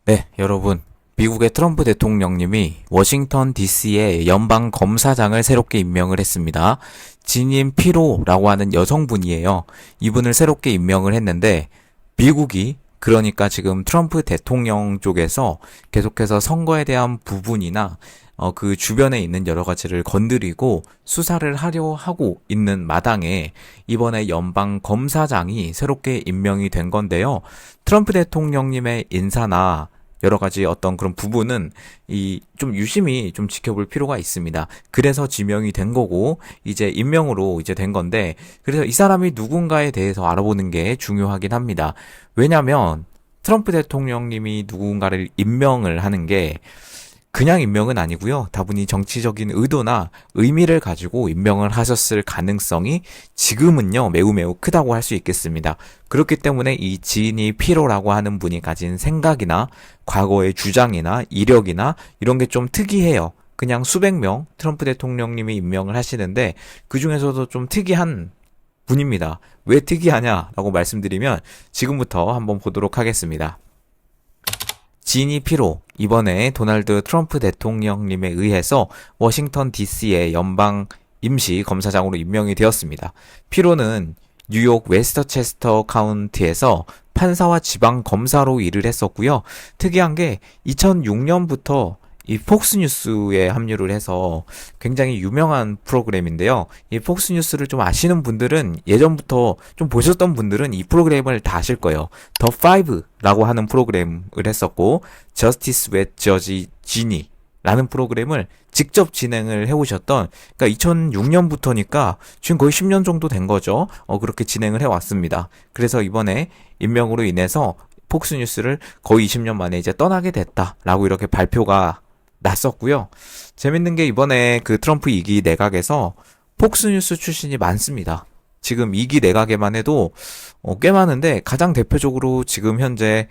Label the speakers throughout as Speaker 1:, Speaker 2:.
Speaker 1: 네, 여러분. 미국의 트럼프 대통령님이 워싱턴 DC의 연방 검사장을 새롭게 임명을 했습니다. 지닌 피로라고 하는 여성분이에요. 이분을 새롭게 임명을 했는데 미국이 그러니까 지금 트럼프 대통령 쪽에서 계속해서 선거에 대한 부분이나 그 주변에 있는 여러 가지를 건드리고 수사를 하려 하고 있는 마당에 이번에 연방 검사장이 새롭게 임명이 된 건데요. 트럼프 대통령님의 인사나 여러 가지 어떤 그런 부분은 이 좀 유심히 좀 지켜볼 필요가 있습니다. 그래서 지명이 된 거고 이제 임명으로 이제 된 건데 그래서 이 사람이 누군가에 대해서 알아보는 게 중요하긴 합니다. 왜냐면 트럼프 대통령님이 누군가를 임명을 하는 게 그냥 임명은 아니고요. 다분히 정치적인 의도나 의미를 가지고 임명을 하셨을 가능성이 지금은요, 매우 매우 크다고 할 수 있겠습니다. 그렇기 때문에 이 지니 피로라고 하는 분이 가진 생각이나 과거의 주장이나 이력이나 이런 게 좀 특이해요. 그냥 수백 명 트럼프 대통령님이 임명을 하시는데 그 중에서도 좀 특이한 분입니다. 왜 특이하냐라고 말씀드리면 지금부터 한번 보도록 하겠습니다. 지니 피로, 이번에 도널드 트럼프 대통령님에 의해서 워싱턴 DC의 연방 임시 검사장으로 임명이 되었습니다. 피로는 뉴욕 웨스터체스터 카운티에서 판사와 지방 검사로 일을 했었고요. 특이한 게 2006년부터 이 폭스뉴스에 합류를 해서 굉장히 유명한 프로그램인데요. 이 폭스뉴스를 좀 아시는 분들은 예전부터 좀 보셨던 분들은 이 프로그램을 다 아실 거예요. 더 파이브라고 하는 프로그램을 했었고 저스티스 웻 저지 지니 라는 프로그램을 직접 진행을 해오셨던, 그러니까 2006년부터니까 지금 거의 10년 정도 된 거죠. 그렇게 진행을 해왔습니다. 그래서 이번에 임명으로 인해서 폭스뉴스를 거의 20년 만에 이제 떠나게 됐다라고 이렇게 발표가 났었고요. 재밌는 게 이번에 그 트럼프 2기 내각에서 폭스뉴스 출신이 많습니다. 지금 2기 내각에만 해도 꽤 많은데 가장 대표적으로 지금 현재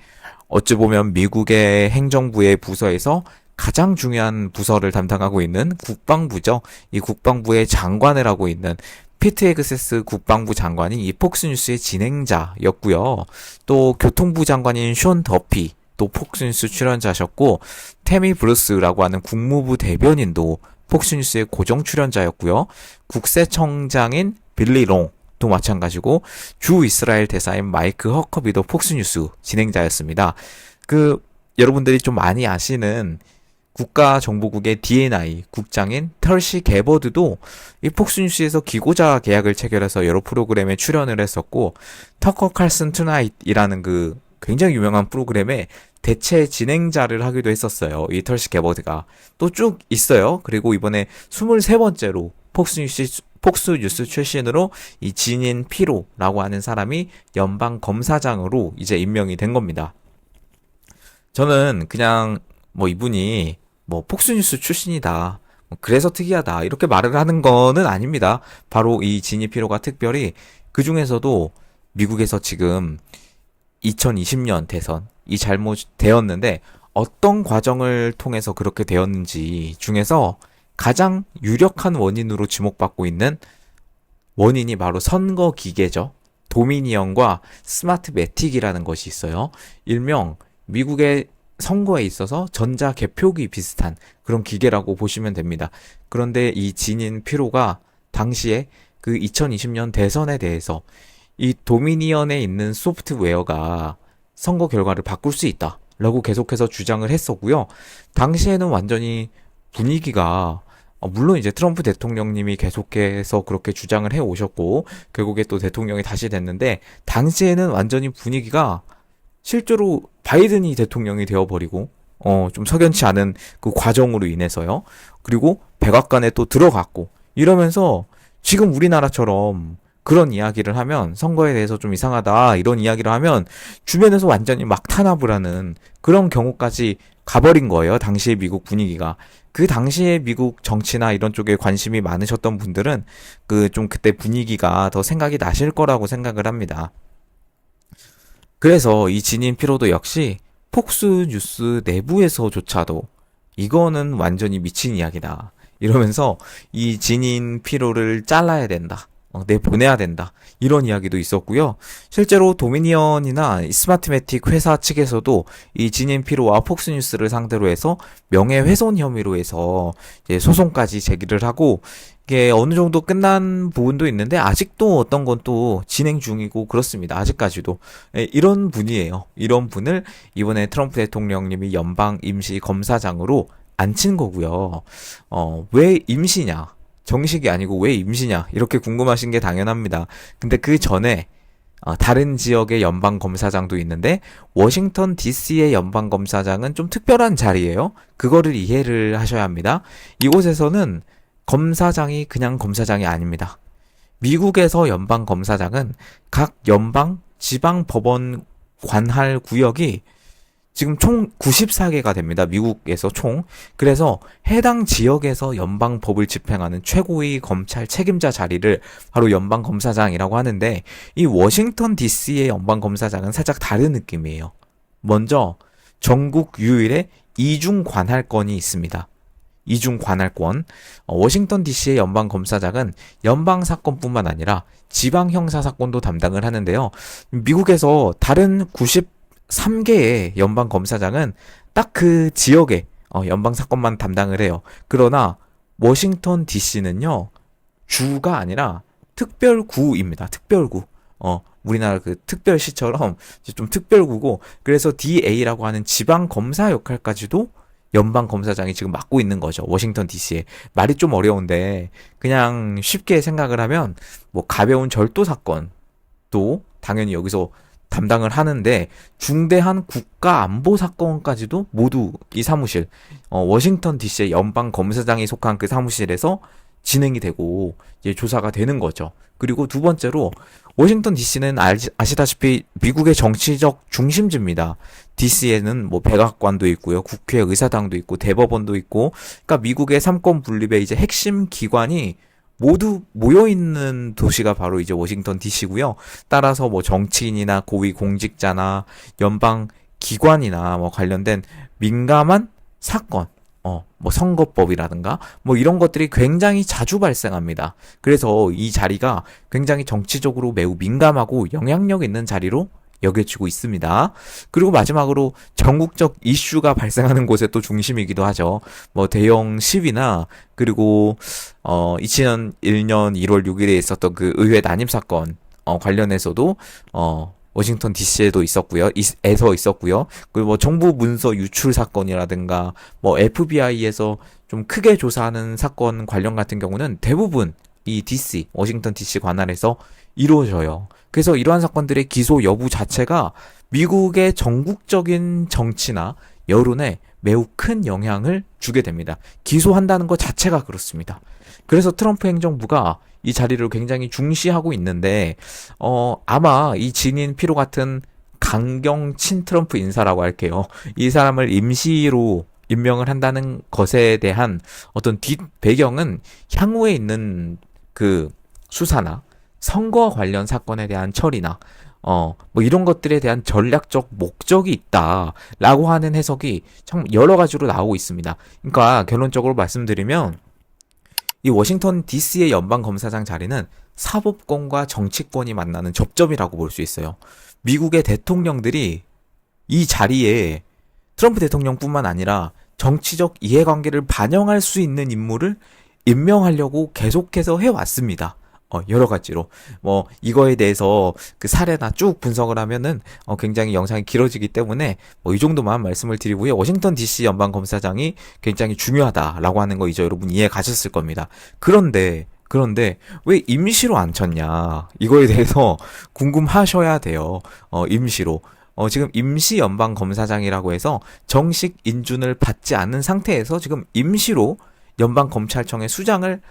Speaker 1: 어찌 보면 미국의 행정부의 부서에서 가장 중요한 부서를 담당하고 있는 국방부죠. 이 국방부의 장관을 하고 있는 피트 헤그세스 국방부 장관이 이 폭스뉴스의 진행자였고요. 또 교통부 장관인 숀 더피 또 폭스뉴스 출연자셨고, 태미 브루스라고 하는 국무부 대변인도 폭스뉴스의 고정 출연자였고요. 국세청장인 빌리 롱도 마찬가지고 주 이스라엘 대사인 마이크 허커비도 폭스뉴스 진행자였습니다. 여러분들이 좀 많이 아시는 국가정보국의 D&I 국장인 털시 게버드도 이 폭스뉴스에서 기고자 계약을 체결해서 여러 프로그램에 출연을 했었고, 터커 칼슨 투나잇이라는 굉장히 유명한 프로그램에 대체 진행자를 하기도 했었어요. 이 털시 게버드가. 또 쭉 있어요. 그리고 이번에 23번째로 폭스뉴스 출신으로 이 지닌 피로라고 하는 사람이 연방 검사장으로 이제 임명이 된 겁니다. 저는 그냥 이분이 폭스뉴스 출신이다, 그래서 특이하다 이렇게 말을 하는 거는 아닙니다. 바로 이 지니 피로가 특별히 그 중에서도 미국에서 지금 2020년 대선이 잘못되었는데 어떤 과정을 통해서 그렇게 되었는지 중에서 가장 유력한 원인으로 지목받고 있는 원인이 바로 선거 기계죠. 도미니언과 스마트 매틱이라는 것이 있어요. 일명 미국의 선거에 있어서 전자 개표기 비슷한 그런 기계라고 보시면 됩니다. 그런데 이 지닌 피로가 당시에 그 2020년 대선에 대해서 이 도미니언에 있는 소프트웨어가 선거 결과를 바꿀 수 있다라고 계속해서 주장을 했었고요. 당시에는 완전히 분위기가 물론 이제 트럼프 대통령님이 계속해서 그렇게 주장을 해 오셨고 결국에 또 대통령이 다시 됐는데 당시에는 완전히 분위기가 실제로 바이든이 대통령이 되어버리고 좀 석연치 않은 그 과정으로 인해서요. 그리고 백악관에 또 들어갔고 이러면서 지금 우리나라처럼 그런 이야기를 하면 선거에 대해서 좀 이상하다 이런 이야기를 하면 주변에서 완전히 막 탄압을 하는 그런 경우까지 가버린 거예요. 당시의 미국 분위기가. 그 당시에 미국 정치나 이런 쪽에 관심이 많으셨던 분들은 좀 그때 분위기가 더 생각이 나실 거라고 생각을 합니다. 그래서 이 지닌 피로도 역시 폭스뉴스 내부에서조차도 이거는 완전히 미친 이야기다 이러면서 이 지닌 피로를 잘라야 된다 내보내야 된다. 이런 이야기도 있었고요. 실제로 도미니언이나 스마트매틱 회사 측에서도 이 지닌 피로와 폭스뉴스를 상대로 해서 명예훼손 혐의로 해서 이제 소송까지 제기를 하고 이게 어느 정도 끝난 부분도 있는데 아직도 어떤 건 또 진행 중이고 그렇습니다. 아직까지도. 이런 분이에요. 이런 분을 이번에 트럼프 대통령님이 연방 임시 검사장으로 앉힌 거고요. 왜 임시냐? 정식이 아니고 왜 임시냐? 이렇게 궁금하신 게 당연합니다. 근데 그 전에 다른 지역의 연방검사장도 있는데 워싱턴 DC의 연방검사장은 좀 특별한 자리예요. 그거를 이해를 하셔야 합니다. 이곳에서는 검사장이 그냥 검사장이 아닙니다. 미국에서 연방검사장은 각 연방 지방 법원 관할 구역이 지금 총 94개가 됩니다. 미국에서 총. 그래서 해당 지역에서 연방법을 집행하는 최고의 검찰 책임자 자리를 바로 연방검사장이라고 하는데 이 워싱턴 DC의 연방검사장은 살짝 다른 느낌이에요. 먼저 전국 유일의 이중 관할권이 있습니다. 이중 관할권. 워싱턴 DC의 연방검사장은 연방 사건뿐만 아니라 지방 형사 사건도 담당을 하는데요. 미국에서 다른 93개의 연방 검사장은 딱 그 지역의 연방 사건만 담당을 해요. 그러나 워싱턴 DC는요. 주가 아니라 특별구입니다. 특별구. 우리나라 그 특별시처럼 좀 특별구고 그래서 DA라고 하는 지방 검사 역할까지도 연방 검사장이 지금 맡고 있는 거죠. 워싱턴 DC에. 말이 좀 어려운데 그냥 쉽게 생각을 하면 뭐 가벼운 절도 사건도 당연히 여기서 담당을 하는데 중대한 국가 안보 사건까지도 모두 이 사무실 워싱턴 DC의 연방 검사장이 속한 그 사무실에서 진행이 되고 이제 조사가 되는 거죠. 그리고 두 번째로 워싱턴 DC는 아시다시피 미국의 정치적 중심지입니다. DC에는 뭐 백악관도 있고요, 국회 의사당도 있고 대법원도 있고, 그러니까 미국의 삼권 분립의 이제 핵심 기관이 모두 모여있는 도시가 바로 이제 워싱턴 DC고요. 따라서 뭐 정치인이나 고위 공직자나 연방 기관이나 뭐 관련된 민감한 사건, 뭐 선거법이라든가 뭐 이런 것들이 굉장히 자주 발생합니다. 그래서 이 자리가 굉장히 정치적으로 매우 민감하고 영향력 있는 자리로 여겨지고 있습니다. 그리고 마지막으로 전국적 이슈가 발생하는 곳의 또 중심이기도 하죠. 뭐 대형 시위나 그리고 2001년 1월 6일에 있었던 그 의회 난입 사건 관련해서도 워싱턴 DC에도 있었고요. 에서 있었고요. 그리고 뭐 정부 문서 유출 사건이라든가 뭐 FBI에서 좀 크게 조사하는 사건 관련 같은 경우는 대부분 이 DC, 워싱턴 DC 관할에서 이루어져요. 그래서 이러한 사건들의 기소 여부 자체가 미국의 전국적인 정치나 여론에 매우 큰 영향을 주게 됩니다. 기소한다는 것 자체가 그렇습니다. 그래서 트럼프 행정부가 이 자리를 굉장히 중시하고 있는데 아마 이 지닌 피로 같은 강경 친트럼프 인사라고 할게요. 이 사람을 임시로 임명을 한다는 것에 대한 어떤 뒷 배경은 향후에 있는 그 수사나 선거 관련 사건에 대한 처리나 뭐 이런 것들에 대한 전략적 목적이 있다라고 하는 해석이 참 여러 가지로 나오고 있습니다. 그러니까 결론적으로 말씀드리면 이 워싱턴 DC의 연방검사장 자리는 사법권과 정치권이 만나는 접점이라고 볼 수 있어요. 미국의 대통령들이 이 자리에 트럼프 대통령뿐만 아니라 정치적 이해관계를 반영할 수 있는 인물을 임명하려고 계속해서 해왔습니다. 여러 가지로. 뭐, 이거에 대해서 그 사례나 쭉 분석을 하면은, 굉장히 영상이 길어지기 때문에, 뭐, 이 정도만 말씀을 드리고요. 워싱턴 DC 연방검사장이 굉장히 중요하다라고 하는 거 이제 여러분 이해 가셨을 겁니다. 그런데, 왜 임시로 앉혔냐. 이거에 대해서 궁금하셔야 돼요. 임시로. 지금 임시 연방검사장이라고 해서 정식 인준을 받지 않은 상태에서 지금 임시로 연방검찰청의 수장을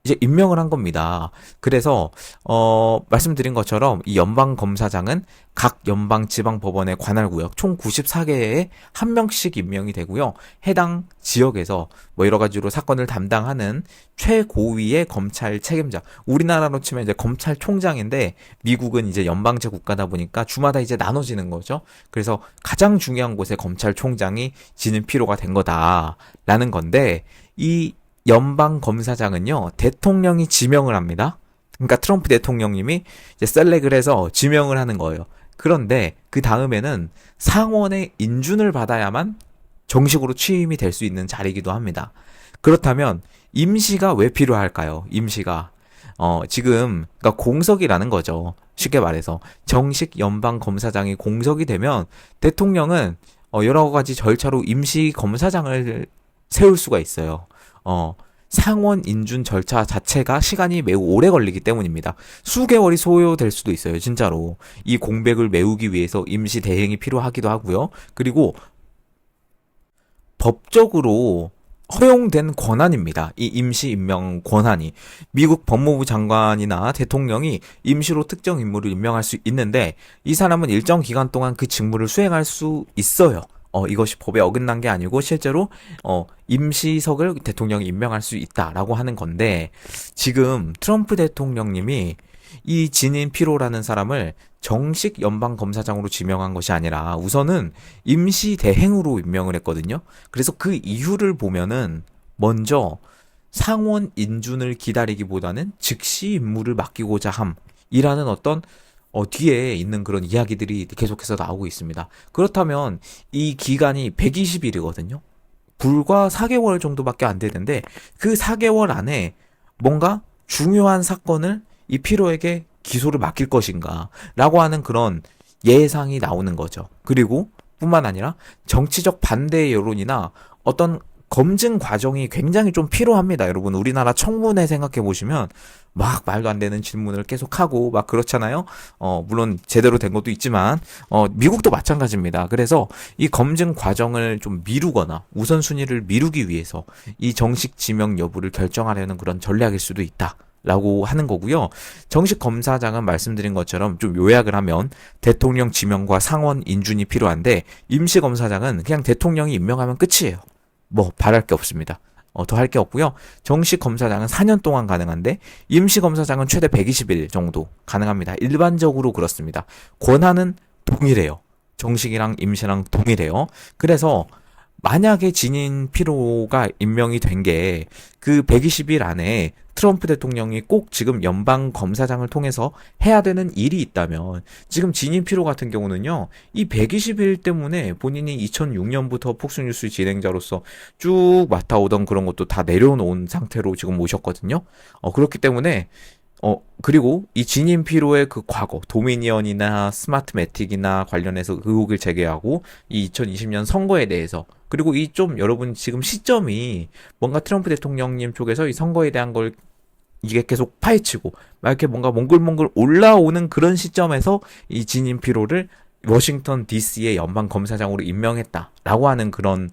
Speaker 1: 이제 임명을 한 겁니다. 그래서 말씀드린 것처럼 이 연방검사장은 각 연방지방법원의 관할구역 총 94개에 한 명씩 임명이 되고요. 해당 지역에서 뭐 여러 가지로 사건을 담당하는 최고위의 검찰 책임자. 우리나라로 치면 이제 검찰총장인데 미국은 이제 연방제 국가다 보니까 주마다 이제 나눠지는 거죠. 그래서 가장 중요한 곳에 검찰총장이 지는 필요가 된 거다라는 건데 이 연방검사장은요, 대통령이 지명을 합니다. 그러니까 트럼프 대통령님이 이제 셀렉을 해서 지명을 하는 거예요. 그런데 그 다음에는 상원의 인준을 받아야만 정식으로 취임이 될 수 있는 자리이기도 합니다. 그렇다면 임시가 왜 필요할까요? 임시가 지금 그러니까 공석이라는 거죠. 쉽게 말해서 정식 연방 검사장이 공석이 되면 대통령은 여러 가지 절차로 임시 검사장을 세울 수가 있어요. 상원 인준 절차 자체가 시간이 매우 오래 걸리기 때문입니다. 수개월이 소요될 수도 있어요, 진짜로. 이 공백을 메우기 위해서 임시 대행이 필요하기도 하고요. 그리고 법적으로 허용된 권한입니다. 이 임시 임명 권한이. 미국 법무부 장관이나 대통령이 임시로 특정 인물을 임명할 수 있는데 이 사람은 일정 기간 동안 그 직무를 수행할 수 있어요. 이것이 법에 어긋난 게 아니고 실제로 임시석을 대통령이 임명할 수 있다라고 하는 건데 지금 트럼프 대통령님이 이 진인 피로라는 사람을 정식 연방검사장으로 지명한 것이 아니라 우선은 임시 대행으로 임명을 했거든요. 그래서 그 이유를 보면은 먼저 상원 인준을 기다리기보다는 즉시 임무를 맡기고자 함이라는 어떤 뒤에 있는 그런 이야기들이 계속해서 나오고 있습니다. 그렇다면 이 기간이 120일이거든요. 불과 4개월 정도밖에 안 되는데 그 4개월 안에 뭔가 중요한 사건을 이 피로에게 기소를 맡길 것인가 라고 하는 그런 예상이 나오는 거죠. 그리고 뿐만 아니라 정치적 반대 여론이나 어떤 검증 과정이 굉장히 좀 필요합니다. 여러분 우리나라 청문회 생각해 보시면 막 말도 안 되는 질문을 계속하고 막 그렇잖아요. 물론 제대로 된 것도 있지만 미국도 마찬가지입니다. 그래서 이 검증 과정을 좀 미루거나 우선순위를 미루기 위해서 이 정식 지명 여부를 결정하려는 그런 전략일 수도 있다. 라고 하는 거고요. 정식 검사장은 말씀드린 것처럼 좀 요약을 하면 대통령 지명과 상원 인준이 필요한데 임시 검사장은 그냥 대통령이 임명하면 끝이에요. 뭐 바랄 게 없습니다. 더 할 게 없고요. 정식 검사장은 4년 동안 가능한데 임시 검사장은 최대 120일 정도 가능합니다. 일반적으로 그렇습니다. 권한은 동일해요. 정식이랑 임시랑 동일해요. 그래서 만약에 진인 피로가 임명이 된 게 그 120일 안에 트럼프 대통령이 꼭 지금 연방 검사장을 통해서 해야 되는 일이 있다면 지금 진인 피로 같은 경우는요. 이 120일 때문에 본인이 2006년부터 폭스뉴스 진행자로서 쭉 맡아오던 그런 것도 다 내려놓은 상태로 지금 오셨거든요. 그렇기 때문에 그리고 이 진인 피로의 그 과거, 도미니언이나 스마트매틱이나 관련해서 의혹을 제기하고 이 2020년 선거에 대해서 그리고 이 좀 여러분 지금 시점이 뭔가 트럼프 대통령님 쪽에서 이 선거에 대한 걸 이게 계속 파헤치고 막 이렇게 뭔가 몽글몽글 올라오는 그런 시점에서 이 진인 피로를 워싱턴 DC의 연방 검사장으로 임명했다라고 하는 그런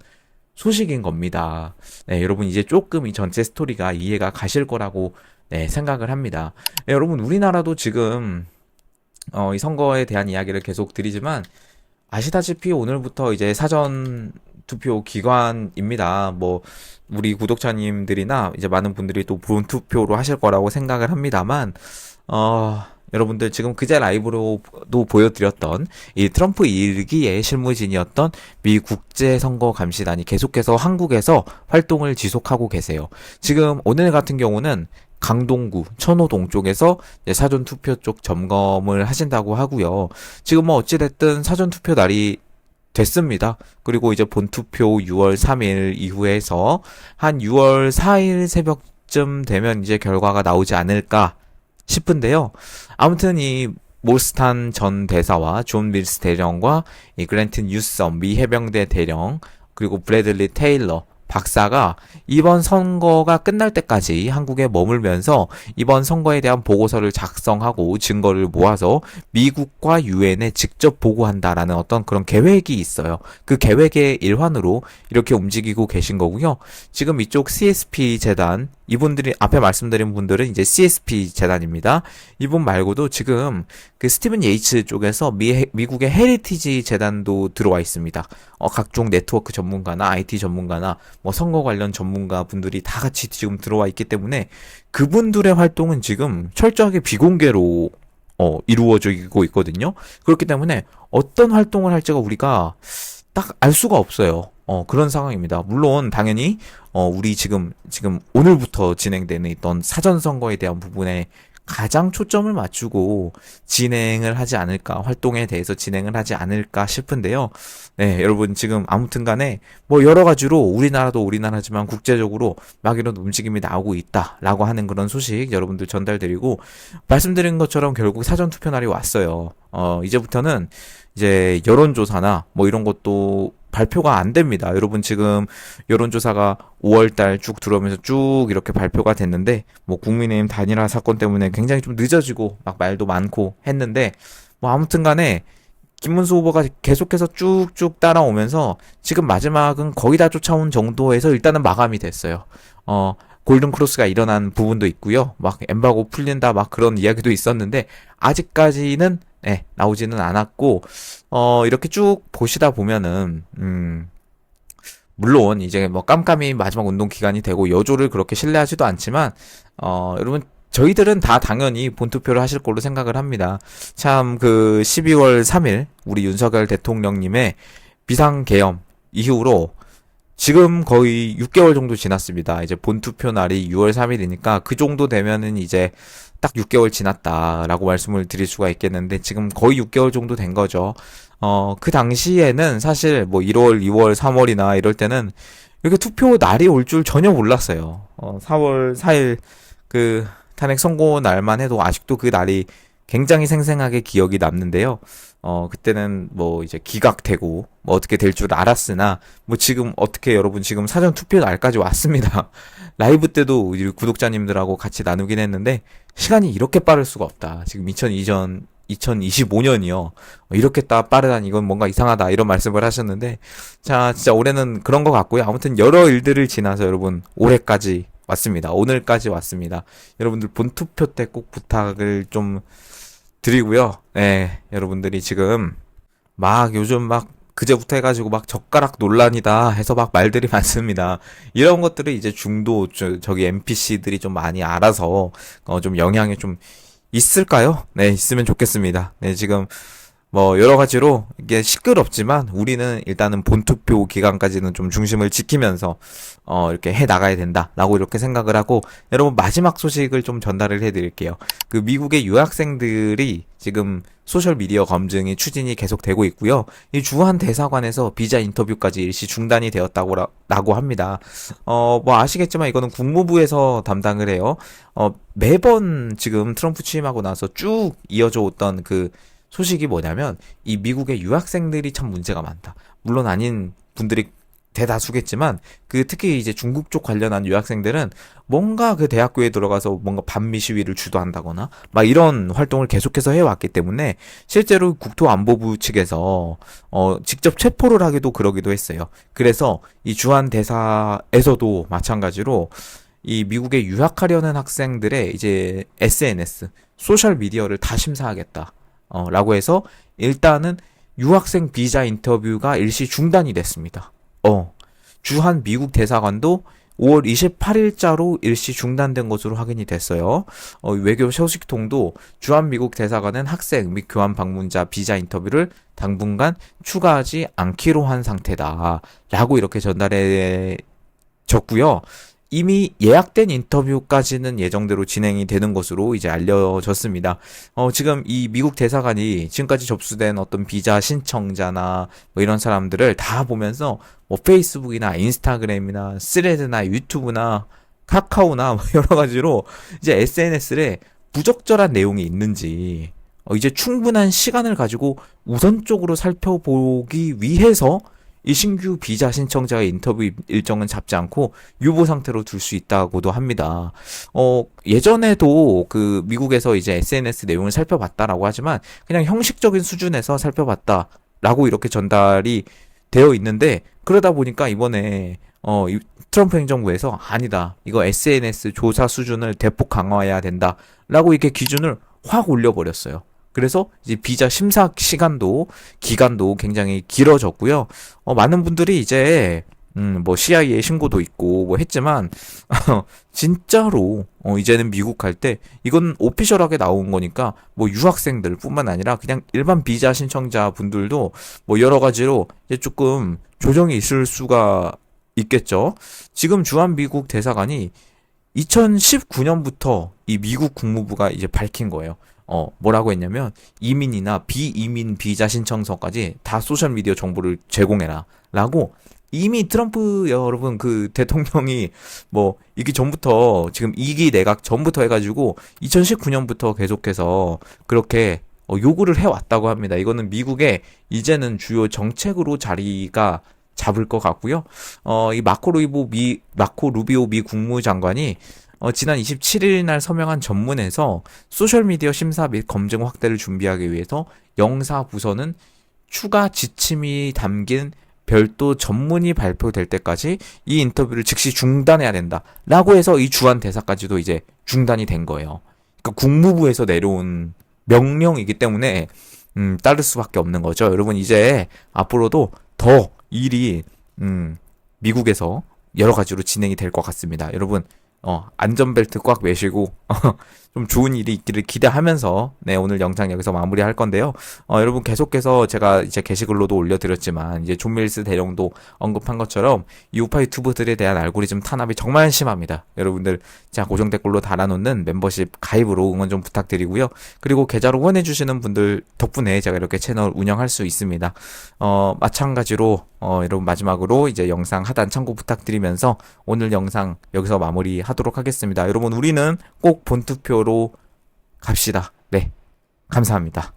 Speaker 1: 소식인 겁니다. 네, 여러분 이제 조금 이 전체 스토리가 이해가 가실 거라고 생각을 합니다. 네, 여러분 우리나라도 지금 이 선거에 대한 이야기를 계속 드리지만 아시다시피 오늘부터 이제 사전 투표 기간입니다. 뭐 우리 구독자님들이나 이제 많은 분들이 또 본 투표로 하실 거라고 생각을 합니다만 여러분들 지금 그제 라이브로도 보여드렸던 이 트럼프 일기의 실무진이었던 미 국제선거감시단이 계속해서 한국에서 활동을 지속하고 계세요. 지금 오늘 같은 경우는 강동구, 천호동 쪽에서 사전투표 쪽 점검을 하신다고 하고요. 지금 뭐 어찌됐든 사전투표 날이 됐습니다. 그리고 이제 본투표 6월 3일 이후에서 한 6월 4일 새벽쯤 되면 이제 결과가 나오지 않을까 싶은데요. 아무튼 이 몰스탄 전 대사와 존 밀스 대령과 이 그랜트 뉴섬 미 해병대 대령 그리고 브래들리 테일러 박사가 이번 선거가 끝날 때까지 한국에 머물면서 이번 선거에 대한 보고서를 작성하고 증거를 모아서 미국과 유엔에 직접 보고한다라는 어떤 그런 계획이 있어요. 그 계획의 일환으로 이렇게 움직이고 계신 거고요. 지금 이쪽 CSP 재단 이분들이 앞에 말씀드린 분들은 이제 CSP 재단입니다. 이분 말고도 지금 그 스티븐 예이츠 쪽에서 미국의 헤리티지 재단도 들어와 있습니다. 각종 네트워크 전문가나 IT 전문가나 뭐 선거 관련 전문가 분들이 다 같이 지금 들어와 있기 때문에 그분들의 활동은 지금 철저하게 비공개로 이루어지고 있거든요. 그렇기 때문에 어떤 활동을 할지가 우리가 딱 알 수가 없어요. 그런 상황입니다. 물론 당연히 우리 지금 오늘부터 진행되는 있던 사전 선거에 대한 부분에 가장 초점을 맞추고 진행을 하지 않을까, 활동에 대해서 진행을 하지 않을까 싶은데요. 네, 여러분 지금 아무튼 간에 뭐 여러 가지로 우리나라도 우리나라지만 국제적으로 막 이런 움직임이 나오고 있다라고 하는 그런 소식 여러분들 전달드리고, 말씀드린 것처럼 결국 사전투표 날이 왔어요. 이제부터는 이제 여론조사나 뭐 이런 것도 발표가 안 됩니다. 여러분 지금 여론조사가 5월달 쭉 들어오면서 쭉 이렇게 발표가 됐는데, 뭐 국민의힘 단일화 사건 때문에 굉장히 좀 늦어지고 막 말도 많고 했는데, 뭐 아무튼 간에 김문수 후보가 계속해서 쭉쭉 따라오면서 지금 마지막은 거의 다 쫓아온 정도에서 일단은 마감이 됐어요. 골든 크로스가 일어난 부분도 있고요. 막 엠바고 풀린다 막 그런 이야기도 있었는데 아직까지는 나오지는 않았고, 이렇게 쭉 보시다 보면은 물론 이제 뭐 깜깜이 마지막 운동 기간이 되고 여조를 그렇게 신뢰하지도 않지만, 여러분 저희들은 다 당연히 본투표를 하실 걸로 생각을 합니다. 참 그 12월 3일 우리 윤석열 대통령님의 비상계엄 이후로 지금 거의 6개월 정도 지났습니다. 이제 본투표 날이 6월 3일이니까 그 정도 되면은 이제 딱 6개월 지났다라고 말씀을 드릴 수가 있겠는데, 지금 거의 6개월 정도 된 거죠. 그 당시에는 사실 뭐 1월, 2월, 3월이나 이럴 때는 이렇게 투표 날이 올 줄 전혀 몰랐어요. 4월 4일 그 탄핵 선고 날만 해도 아직도 그 날이 굉장히 생생하게 기억이 남는데요. 그때는 뭐 이제 기각되고 뭐 어떻게 될 줄 알았으나, 뭐 지금 어떻게 여러분 지금 사전 투표 날까지 왔습니다. 라이브 때도 우리 구독자님들하고 같이 나누긴 했는데 시간이 이렇게 빠를 수가 없다. 지금 2025년이요. 이렇게 빠르다니 이건 뭔가 이상하다 이런 말씀을 하셨는데, 자 진짜 올해는 그런 것 같고요. 아무튼 여러 일들을 지나서 여러분 올해까지 왔습니다. 오늘까지 왔습니다. 여러분들 본투표 때 꼭 부탁을 좀 드리고요. 네, 여러분들이 지금 막 요즘 막 그제부터 해가지고 막 젓가락 논란이다 해서 막 말들이 많습니다. 이런 것들을 이제 중도 저기 NPC들이 좀 많이 알아서 좀 영향이 좀 있을까요? 네, 있으면 좋겠습니다. 네, 지금 뭐 여러 가지로 이게 시끄럽지만 우리는 일단은 본투표 기간까지는 좀 중심을 지키면서 이렇게 해 나가야 된다라고 이렇게 생각을 하고, 여러분 마지막 소식을 좀 전달을 해드릴게요. 그 미국의 유학생들이 지금 소셜 미디어 검증이 추진이 계속되고 있고요. 이 주한 대사관에서 비자 인터뷰까지 일시 중단이 되었다고 합니다. 뭐 아시겠지만 이거는 국무부에서 담당을 해요. 매번 지금 트럼프 취임하고 나서 쭉 이어져 왔던 그 소식이 뭐냐면, 이 미국의 유학생들이 참 문제가 많다. 물론 아닌 분들이 대다수겠지만 그 특히 이제 중국 쪽 관련한 유학생들은 뭔가 그 대학교에 들어가서 뭔가 반미 시위를 주도한다거나 막 이런 활동을 계속해서 해왔기 때문에 실제로 국토안보부 측에서 직접 체포를 하기도 그러기도 했어요. 그래서 이 주한 대사에서도 마찬가지로 이 미국에 유학하려는 학생들의 이제 SNS 소셜 미디어를 다 심사하겠다 라고 해서 일단은 유학생 비자 인터뷰가 일시 중단이 됐습니다. 주한 미국 대사관도 5월 28일자로 일시 중단된 것으로 확인이 됐어요. 외교 소식통도 주한 미국 대사관은 학생 및 교환 방문자 비자 인터뷰를 당분간 추가하지 않기로 한 상태다 라고 이렇게 전달해 졌고요. 이미 예약된 인터뷰까지는 예정대로 진행이 되는 것으로 이제 알려졌습니다. 지금 이 미국 대사관이 지금까지 접수된 어떤 비자 신청자나 뭐 이런 사람들을 다 보면서 뭐 페이스북이나 인스타그램이나 스레드나 유튜브나 카카오나 뭐 여러 가지로 이제 SNS에 부적절한 내용이 있는지 이제 충분한 시간을 가지고 우선적으로 살펴보기 위해서 이 신규 비자 신청자의 인터뷰 일정은 잡지 않고 유보 상태로 둘 수 있다고도 합니다. 예전에도 그 미국에서 이제 SNS 내용을 살펴봤다라고 하지만 그냥 형식적인 수준에서 살펴봤다라고 이렇게 전달이 되어 있는데, 그러다 보니까 이번에 트럼프 행정부에서 아니다, 이거 SNS 조사 수준을 대폭 강화해야 된다라고 이렇게 기준을 확 올려버렸어요. 그래서 이제 비자 심사 기간도 굉장히 길어졌고요. 많은 분들이 이제 뭐 CIA 신고도 있고 뭐 했지만 진짜로 이제는 미국 갈 때 이건 오피셜하게 나온 거니까 뭐 유학생들 뿐만 아니라 그냥 일반 비자 신청자 분들도 뭐 여러 가지로 이제 조금 조정이 있을 수가 있겠죠. 지금 주한 미국 대사관이 2019년부터 이 미국 국무부가 이제 밝힌 거예요. 뭐라고 했냐면 이민이나 비이민 비자 신청서까지 다 소셜미디어 정보를 제공해라 라고. 이미 트럼프 여러분 그 대통령이 뭐 이기 전부터 지금 2기 내각 전부터 해가지고 2019년부터 계속해서 그렇게 요구를 해왔다고 합니다. 이거는 미국의 이제는 주요 정책으로 자리가 잡을 것 같고요. 이 마코 루비오 미 국무장관이 지난 27일 날 서명한 전문에서 소셜미디어 심사 및 검증 확대를 준비하기 위해서 영사 부서는 추가 지침이 담긴 별도 전문이 발표될 때까지 이 인터뷰를 즉시 중단해야 된다. 라고 해서 이 주한 대사까지도 이제 중단이 된 거예요. 그러니까 국무부에서 내려온 명령이기 때문에 따를 수밖에 없는 거죠. 여러분 이제 앞으로도 더 일이 미국에서 여러 가지로 진행이 될 것 같습니다. 여러분 안전벨트 꽉 매시고 좀 좋은 일이 있기를 기대하면서 네, 오늘 영상 여기서 마무리할 건데요. 여러분 계속해서 제가 이제 게시글로도 올려드렸지만 이제 존 밀스 대령도 언급한 것처럼 이 우파 유튜브들에 대한 알고리즘 탄압이 정말 심합니다. 여러분들 제가 고정 댓글로 달아놓는 멤버십 가입으로 응원 좀 부탁드리고요. 그리고 계좌로 후원해주시는 분들 덕분에 제가 이렇게 채널 운영할 수 있습니다. 마찬가지로 여러분 마지막으로 이제 영상 하단 참고 부탁드리면서 오늘 영상 여기서 마무리하도록 하겠습니다. 여러분 우리는 꼭 본투표로 갑시다. 네, 감사합니다.